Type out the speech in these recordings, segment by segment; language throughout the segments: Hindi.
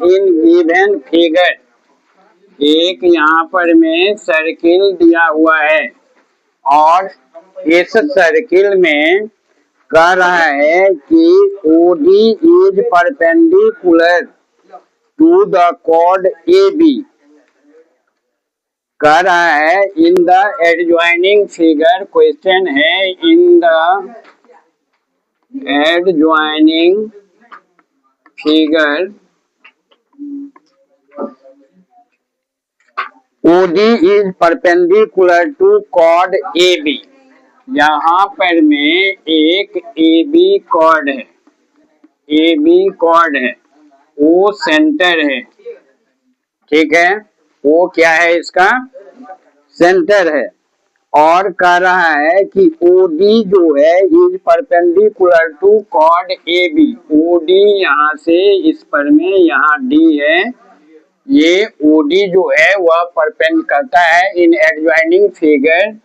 इन गिवन फिगर, एक यहाँ पर में सर्किल दिया हुआ है और इस सर्किल में कह रहा है कि OD is perpendicular to the chord A B. कह रहा है in the adjoining figure, question है in the adjoining figure OD is perpendicular to chord A B. यहाँ पर में एक ए बी कॉर्ड है, ए बी कॉर्ड है, वो सेंटर है, ठीक है, वो क्या है, इसका सेंटर है। और कह रहा है कि ओडी जो है is perpendicular to chord A B. OD यहाँ से इस पर में यहाँ डी है, ये ओडी जो है वह परपेंड करता है in adjoining figure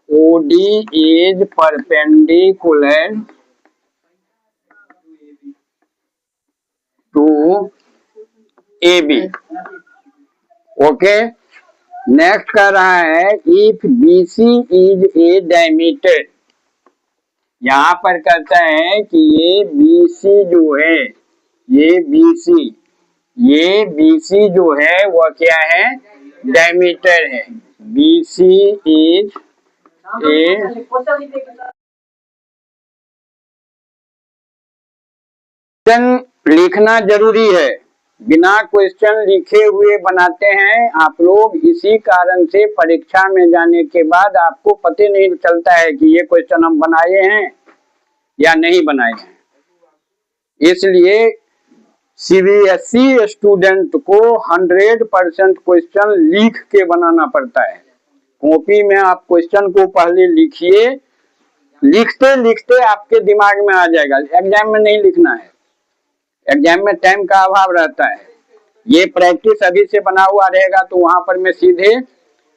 OD is perpendicular to A B. Okay, next कर रहा है if B C is a diameter. यहाँ पर कहता है कि ये बी सी जो है, ये बी सी जो है वह क्या है, डायमीटर है। B C is a question लिखना जरूरी है, बिना क्वेश्चन लिखे हुए बनाते हैं आप लोग। इसी कारण से परीक्षा में जाने के बाद आपको पता नहीं चलता है कि ये क्वेश्चन हम बनाए हैं या नहीं बनाए हैं। इसलिए सीबीएसई स्टूडेंट को 100% क्वेश्चन लिख के बनाना पड़ता है। कॉपी में आप क्वेश्चन को पहले लिखिए, लिखते लिखते आपके दिमाग में आ जाएगा। एग्जाम में नहीं लिखना है, एग्जाम में टाइम का अभाव रहता है। ये प्रैक्टिस अभी से बना हुआ रहेगा तो वहां पर में सीधे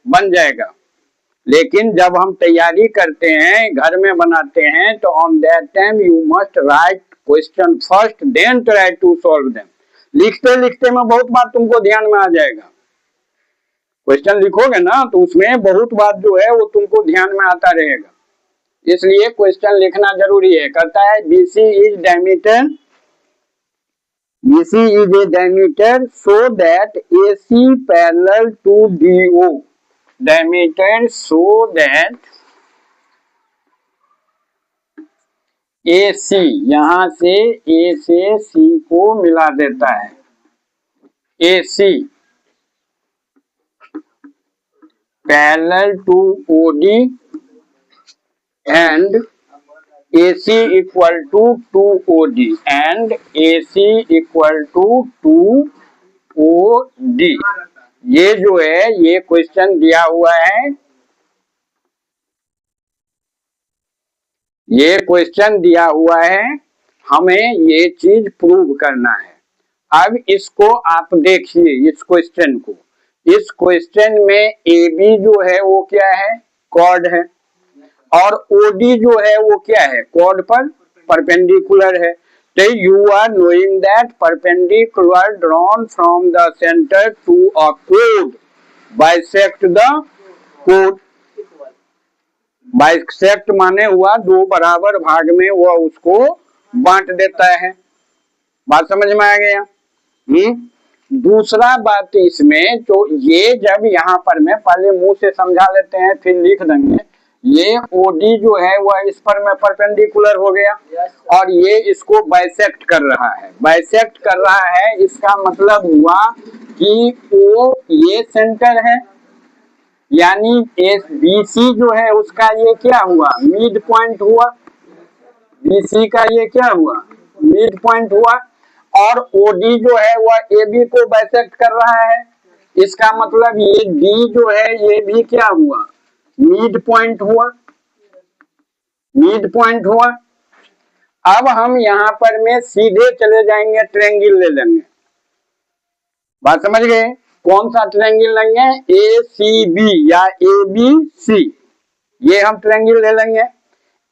बन जाएगा। लेकिन जब हम तैयारी करते हैं, घर में बनाते हैं, तो on that time you must write question first then try to solve them. लिखते लिखते में बहुत बार तुमको ध्यान में आ जाएगा। क्वेश्चन लिखोगे ना तो उसमें बहुत बात जो है वो तुमको ध्यान में आता रहेगा, इसलिए क्वेश्चन लिखना जरूरी है। कहता है BC is diameter, BC is a diameter so that AC parallel to DO. Diameter so that AC यहाँ से A से C को मिला देता है। AC parallel to OD and AC equal to 2OD and AC equal to 2OD। ये जो है ये क्वेश्चन दिया हुआ है, ये क्वेश्चन दिया हुआ है, हमें ये चीज प्रूव करना है। अब इसको आप देखिए, इस क्वेश्चन को, इस क्वेश्चन में ए बी जो है वो क्या है, कॉर्ड है, और ओडी जो है वो क्या है, कॉर्ड पर परपेंडिकुलर है। तो you are knowing that perpendicular drawn from the centre to a code bisect the code. Bisect माने हुआ दो बराबर भाग में वह उसको बांट देता है। बात समझ में आ गया? दूसरा बात इसमें, तो ये जब यहाँ पर मैं पहले मुंह से समझा लेते हैं फिर लिख देंगे। ये ओडी जो है वह इस पर में परपेंडिकुलर हो गया और ये इसको बाइसेक्ट कर रहा है। बाइसेक्ट कर रहा है इसका मतलब हुआ कि वो ये सेंटर है, यानी बीसी जो है उसका ये क्या हुआ, मिड पॉइंट हुआ। बीसी का ये क्या हुआ, मिड पॉइंट हुआ। और ओडी जो है वह ए बी को बाइसेक्ट कर रहा है, इसका मतलब ये डी जो है ये भी क्या हुआ, मिड पॉइंट हुआ, मिड पॉइंट हुआ। अब हम यहाँ पर में सीधे चले जाएंगे, ट्रायंगल ले लेंगे। बात समझ गए? कौन सा ट्रायंगल लेंगे, ए सी बी या ए बी सी, ये हम ट्रायंगल ले लेंगे।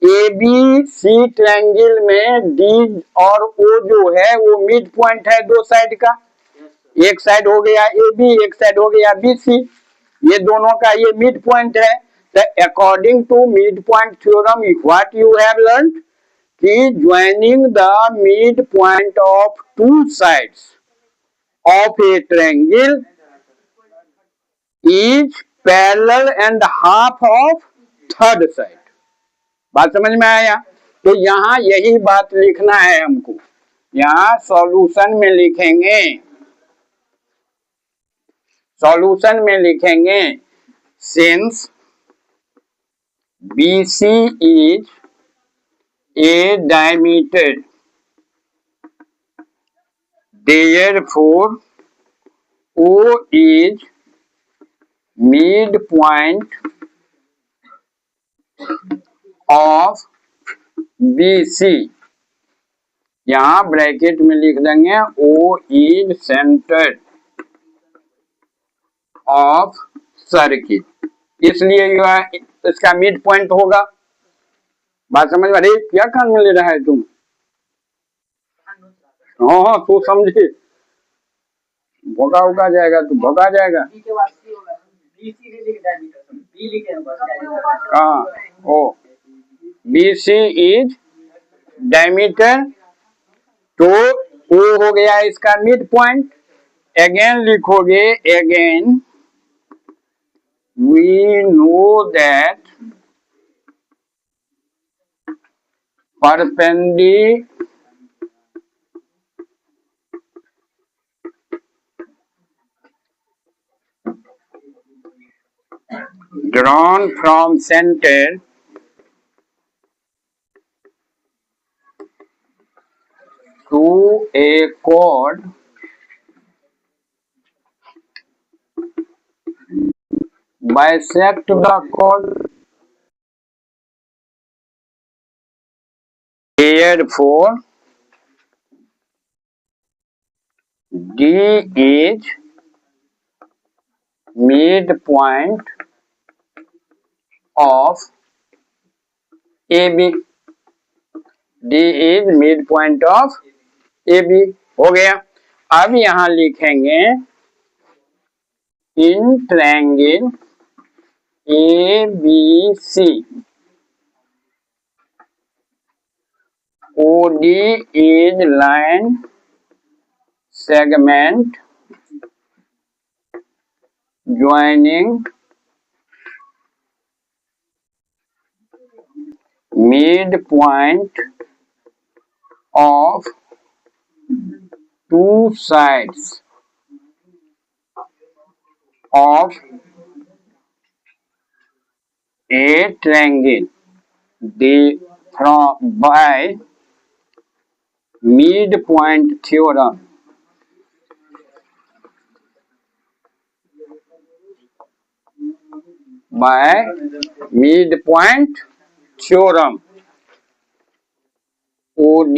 ए बी सी ट्रायंगल में डी और ओ जो है वो मिड पॉइंट है दो साइड का, एक साइड हो गया ए बी, एक साइड हो गया बी सी, ये दोनों का ये मिड पॉइंट है। तो according to mid point theorem what you have learn कि joining the mid point of two sides of a triangle is parallel and half of third side. बात समझ में आया? तो यहां यही बात लिखना है हमको। यहां सॉल्यूशन में लिखेंगे, सॉल्यूशन में लिखेंगे since BC is a diameter, therefore O is midpoint of BC। यहां ब्रैकेट में लिख देंगे O is center of circle, इसलिए यह इसका मिड पॉइंट होगा। बात समझ में? अरे क्या कान में ले रहा है तुम? हाँ तू समझे, भोगा उगा जाएगा, तू भोगा जाएगा। हाँ ओ BC इज डायमीटर, तो O हो गया इसका मिड पॉइंट। अगेन लिखोगे, again we know that perpendicular drawn from center to a chord bisect the chord, therefore D is midpoint of AB। D is midpoint of AB हो गया। अब यहां लिखेंगे in triangle ABC OD is line segment joining midpoint of two sides of a triangle from by midpoint theorem। by midpoint theorem OD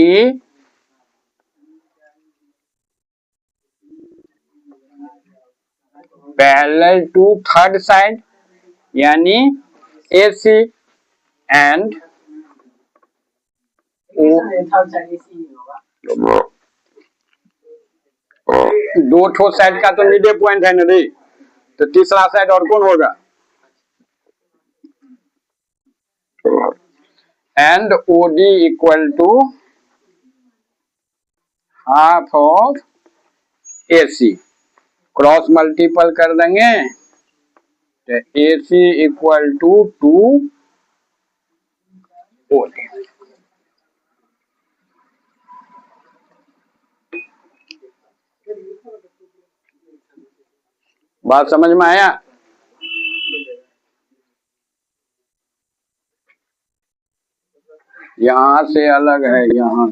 parallel to third side यानी AC and दो ठो साइड का तो मिड पॉइंट है ना रे, तो तीसरा साइड और कौन होगा? And OD equal to half of AC, cross multiple कर देंगे तो AC इक्वल टू 2 OD। बात समझ में आया? यहां से अलग है, यहां